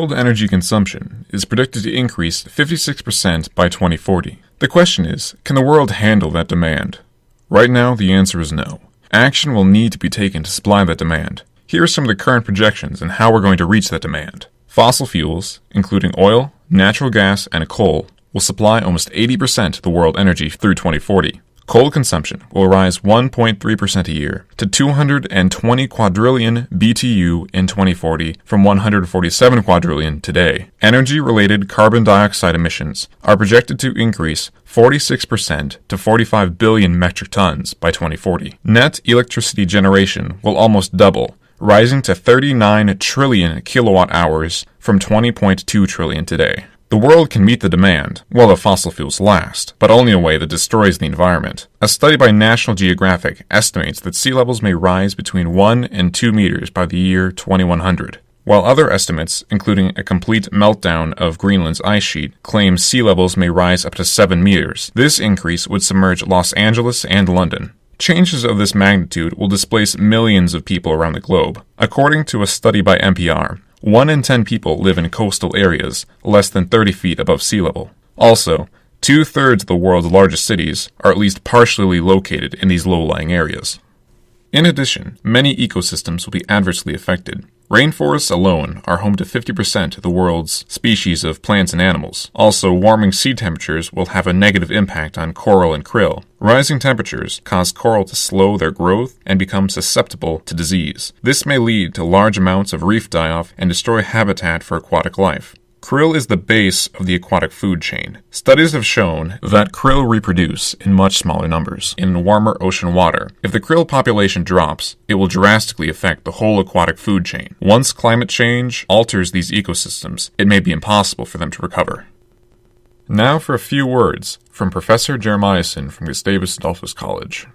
World energy consumption is predicted to increase 56% by 2040. The question is, can the world handle that demand? Right now, the answer is no. Action will need to be taken to supply that demand. Here are some of the current projections on how we're going to reach that demand. Fossil fuels, including oil, natural gas, and coal, will supply almost 80% of the world energy through 2040. Coal consumption will rise 1.3% a year to 220 quadrillion BTU in 2040 from 147 quadrillion today. Energy-related carbon dioxide emissions are projected to increase 46% to 45 billion metric tons by 2040. Net electricity generation will almost double, rising to 39 trillion kilowatt hours from 20.2 trillion today. The world can meet the demand while the fossil fuels last, but only in a way that destroys the environment. A study by National Geographic estimates that sea levels may rise between 1 and 2 meters by the year 2100, while other estimates, including a complete meltdown of Greenland's ice sheet, claim sea levels may rise up to 7 meters. This increase would submerge Los Angeles and London. Changes of this magnitude will displace millions of people around the globe. According to a study by NPR, 1 in 10 people live in coastal areas less than 30 feet above sea level. Also, 2/3 of the world's largest cities are at least partially located in these low-lying areas. In addition, many ecosystems will be adversely affected. Rainforests alone are home to 50% of the world's species of plants and animals. Also, warming sea temperatures will have a negative impact on coral and krill. Rising temperatures cause coral to slow their growth and become susceptible to disease. This may lead to large amounts of reef die-off and destroy habitat for aquatic life. Krill is the base of the aquatic food chain. Studies have shown that krill reproduce in much smaller numbers in warmer ocean water. If the krill population drops, it will drastically affect the whole aquatic food chain. Once climate change alters these ecosystems, it may be impossible for them to recover. Now for a few words from Professor Jeremiahson from Gustavus Adolphus College.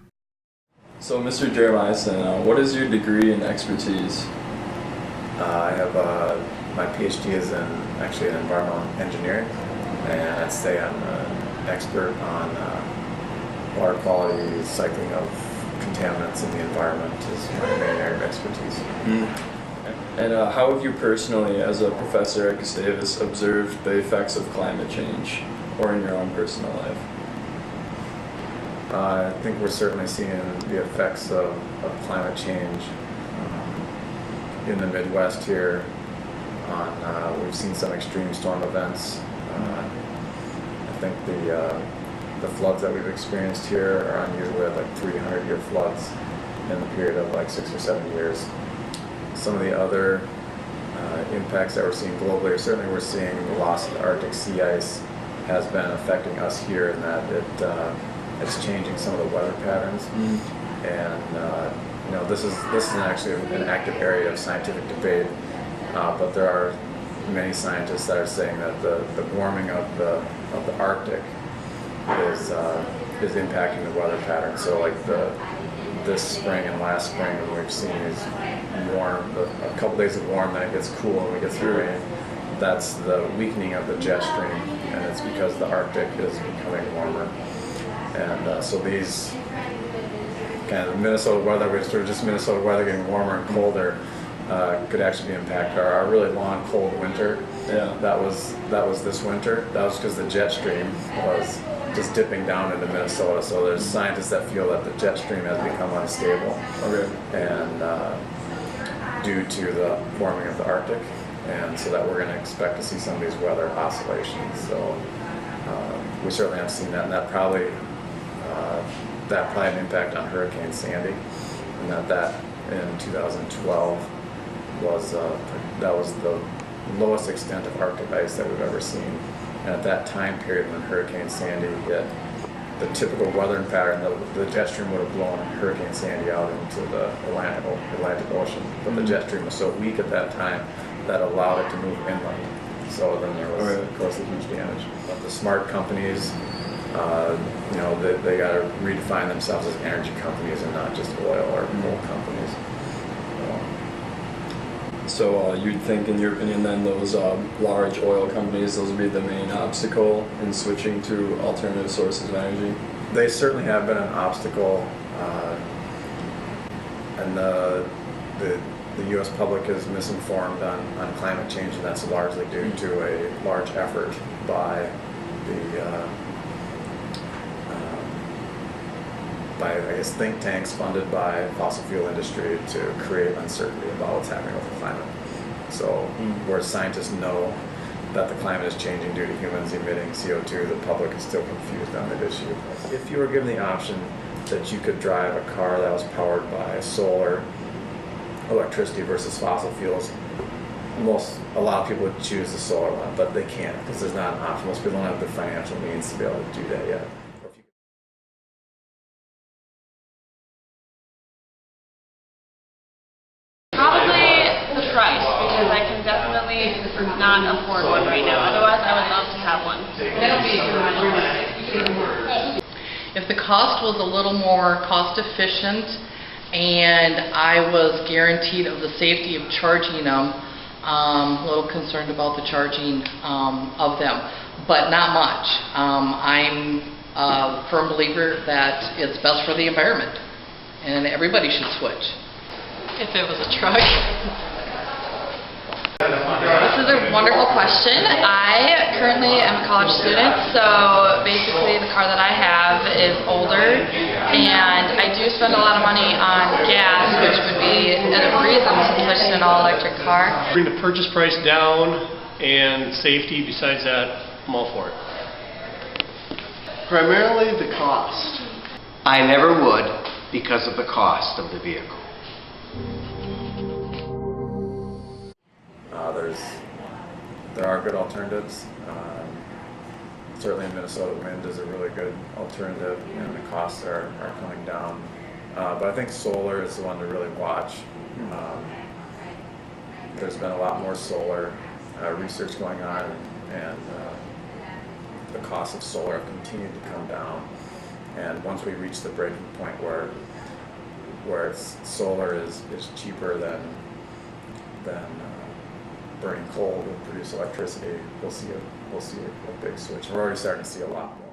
So, Mr. Jeremiahson, what is your degree and expertise? I have my PhD is in environmental engineering, and I'd say I'm an expert on water quality, cycling of contaminants in the environment is my main area of expertise. And how have you personally, as a professor at Gustavus, observed the effects of climate change, or in your own personal life? I think we're certainly seeing the effects of climate change in the Midwest here. We've seen some extreme storm events. I think the floods that we've experienced here are unusual. We had like 300-year floods in the period of like 6 or 7 years. Some of the other impacts that we're seeing globally are certainly we're seeing the loss of the Arctic sea ice has been affecting us here in that it's changing some of the weather patterns. And this is actually an active area of scientific debate. But there are many scientists that are saying that the warming of the Arctic is impacting the weather pattern. So like this spring and last spring, when we've seen is warm, a couple days of warm, then it gets cool and we get some rain. That's the weakening of the jet stream, and it's because the Arctic is becoming warmer. And so these kind of Minnesota weather, which sort of just Minnesota weather getting warmer and colder, could actually be impacted. Our really long, cold winter. Yeah. That was this winter. That was because the jet stream was just dipping down into Minnesota. So there's scientists that feel that the jet stream has become unstable. Okay. And due to the warming of the Arctic, and so that we're going to expect to see some of these weather oscillations. So we certainly have seen that, and that probably had an impact on Hurricane Sandy, and that in 2012. Was the lowest extent of Arctic ice that we've ever seen. And at that time period when Hurricane Sandy hit, the typical weathering pattern, the jet stream would have blown Hurricane Sandy out into the Atlantic Ocean. But the jet stream was so weak at that time that allowed it to move inland. So then there was, of course, a huge damage. But the smart companies, they got to redefine themselves as energy companies and not just oil or coal companies. So you'd think, in your opinion, then those large oil companies, those would be the main obstacle in switching to alternative sources of energy? They certainly have been an obstacle, and the U.S. public is misinformed on climate change, and that's largely due to a large effort by I guess, think tanks funded by fossil fuel industry to create uncertainty about what's happening with the climate. So where scientists know that the climate is changing due to humans emitting CO2, the public is still confused on that issue. If you were given the option that you could drive a car that was powered by solar electricity versus fossil fuels, a lot of people would choose the solar one, but they can't because there's not an option. Most people don't have the financial means to be able to do that yet. Price, because I can definitely not afford one right now. Otherwise, I would love to have one. If the cost was a little more cost efficient and I was guaranteed of the safety of charging them, a little concerned about the charging of them, but not much. I'm a firm believer that it's best for the environment and everybody should switch. If it was a truck. This is a wonderful question. I currently am a college student, so basically the car that I have is older, and I do spend a lot of money on gas, which would be a reason to switch to an all-electric car. Bring the purchase price down and safety. Besides that, I'm all for it. Primarily the cost. I never would because of the cost of the vehicle. There are good alternatives. Certainly in Minnesota, wind is a really good alternative, and the costs are coming down. But I think solar is the one to really watch. There's been a lot more solar research going on, and the costs of solar have continued to come down. And once we reach the breaking point where solar is cheaper than burning coal to produce electricity, we'll see a big switch. We're already starting to see a lot more.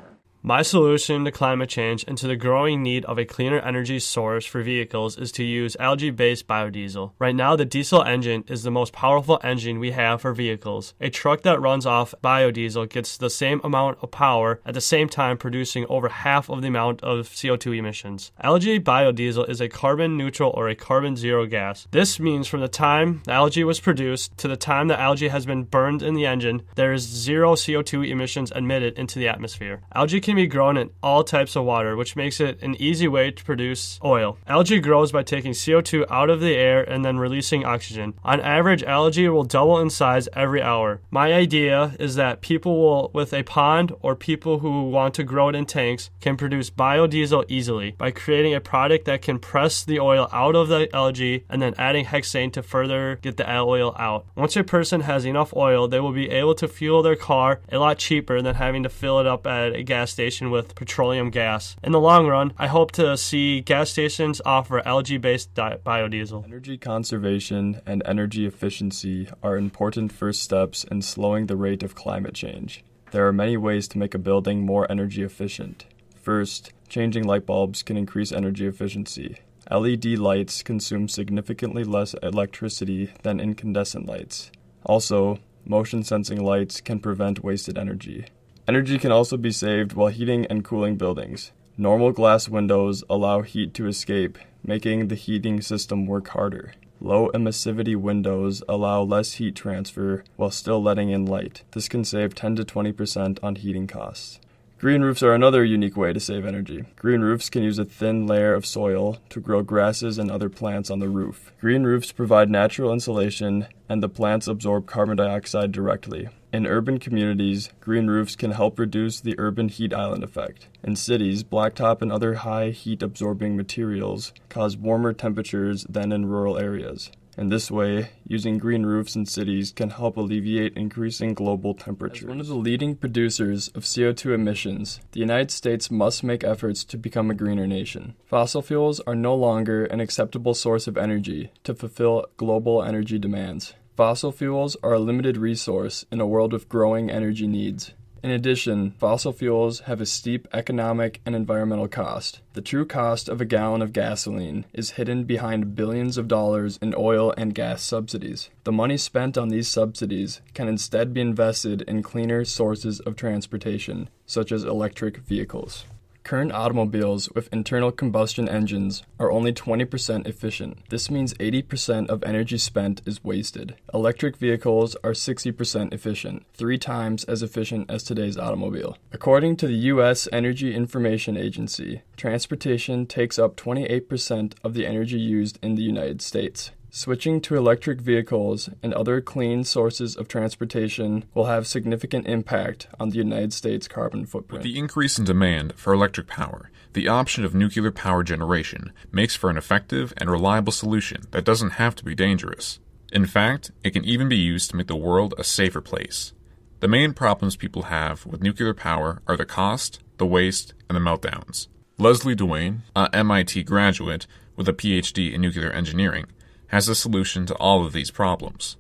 My solution to climate change and to the growing need of a cleaner energy source for vehicles is to use algae-based biodiesel. Right now, the diesel engine is the most powerful engine we have for vehicles. A truck that runs off biodiesel gets the same amount of power at the same time producing over half of the amount of CO2 emissions. Algae biodiesel is a carbon neutral or a carbon zero gas. This means from the time the algae was produced to the time the algae has been burned in the engine, there is zero CO2 emissions emitted into the atmosphere. Algae can be grown in all types of water, which makes it an easy way to produce oil. Algae grows by taking CO2 out of the air and then releasing oxygen. On average, algae will double in size every hour. My idea is that people with a pond or people who want to grow it in tanks can produce biodiesel easily by creating a product that can press the oil out of the algae and then adding hexane to further get the oil out. Once a person has enough oil, they will be able to fuel their car a lot cheaper than having to fill it up at a gas station with petroleum gas. In the long run, I hope to see gas stations offer algae-based biodiesel. Energy conservation and energy efficiency are important first steps in slowing the rate of climate change. There are many ways to make a building more energy efficient. First, changing light bulbs can increase energy efficiency. LED lights consume significantly less electricity than incandescent lights. Also, motion-sensing lights can prevent wasted energy. Energy can also be saved while heating and cooling buildings. Normal glass windows allow heat to escape, making the heating system work harder. Low emissivity windows allow less heat transfer while still letting in light. This can save 10 to 20% on heating costs. Green roofs are another unique way to save energy. Green roofs can use a thin layer of soil to grow grasses and other plants on the roof. Green roofs provide natural insulation, and the plants absorb carbon dioxide directly. In urban communities, green roofs can help reduce the urban heat island effect. In cities, blacktop and other high heat-absorbing materials cause warmer temperatures than in rural areas. In this way, using green roofs in cities can help alleviate increasing global temperatures. As one of the leading producers of CO2 emissions, the United States must make efforts to become a greener nation. Fossil fuels are no longer an acceptable source of energy to fulfill global energy demands. Fossil fuels are a limited resource in a world of growing energy needs. In addition, fossil fuels have a steep economic and environmental cost. The true cost of a gallon of gasoline is hidden behind billions of dollars in oil and gas subsidies. The money spent on these subsidies can instead be invested in cleaner sources of transportation, such as electric vehicles. Current automobiles with internal combustion engines are only 20% efficient. This means 80% of energy spent is wasted. Electric vehicles are 60% efficient, 3 times as efficient as today's automobile. According to the U.S. Energy Information Agency, transportation takes up 28% of the energy used in the United States. Switching to electric vehicles and other clean sources of transportation will have significant impact on the United States carbon footprint. With the increase in demand for electric power, the option of nuclear power generation makes for an effective and reliable solution that doesn't have to be dangerous. In fact, it can even be used to make the world a safer place. The main problems people have with nuclear power are the cost, the waste, and the meltdowns. Leslie Duane, a MIT graduate with a PhD in nuclear engineering, has a solution to all of these problems.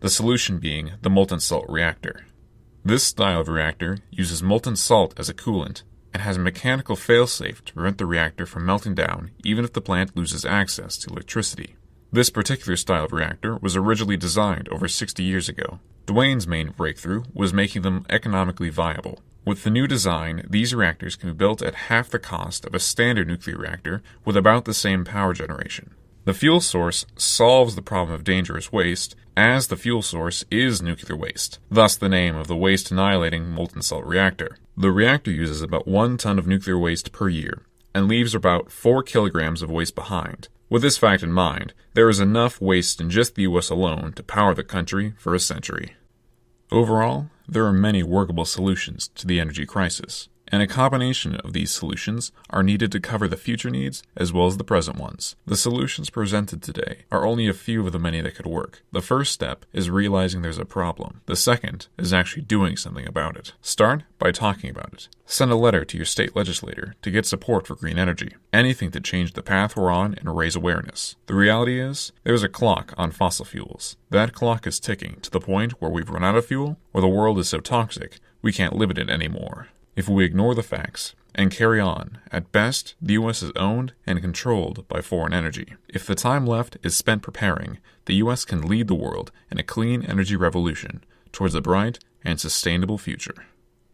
The solution being the molten salt reactor. This style of reactor uses molten salt as a coolant and has a mechanical failsafe to prevent the reactor from melting down even if the plant loses access to electricity. This particular style of reactor was originally designed over 60 years ago. Duane's main breakthrough was making them economically viable. With the new design, these reactors can be built at half the cost of a standard nuclear reactor with about the same power generation. The fuel source solves the problem of dangerous waste, as the fuel source is nuclear waste, thus the name of the waste-annihilating molten salt reactor. The reactor uses about 1 ton of nuclear waste per year, and leaves about 4 kilograms of waste behind. With this fact in mind, there is enough waste in just the U.S. alone to power the country for a century. Overall, there are many workable solutions to the energy crisis, and a combination of these solutions are needed to cover the future needs as well as the present ones. The solutions presented today are only a few of the many that could work. The first step is realizing there's a problem. The second is actually doing something about it. Start by talking about it. Send a letter to your state legislator to get support for green energy. Anything to change the path we're on and raise awareness. The reality is, there's a clock on fossil fuels. That clock is ticking to the point where we've run out of fuel, or the world is so toxic we can't live in it anymore. If we ignore the facts and carry on, at best, the U.S. is owned and controlled by foreign energy. If the time left is spent preparing, the U.S. can lead the world in a clean energy revolution towards a bright and sustainable future.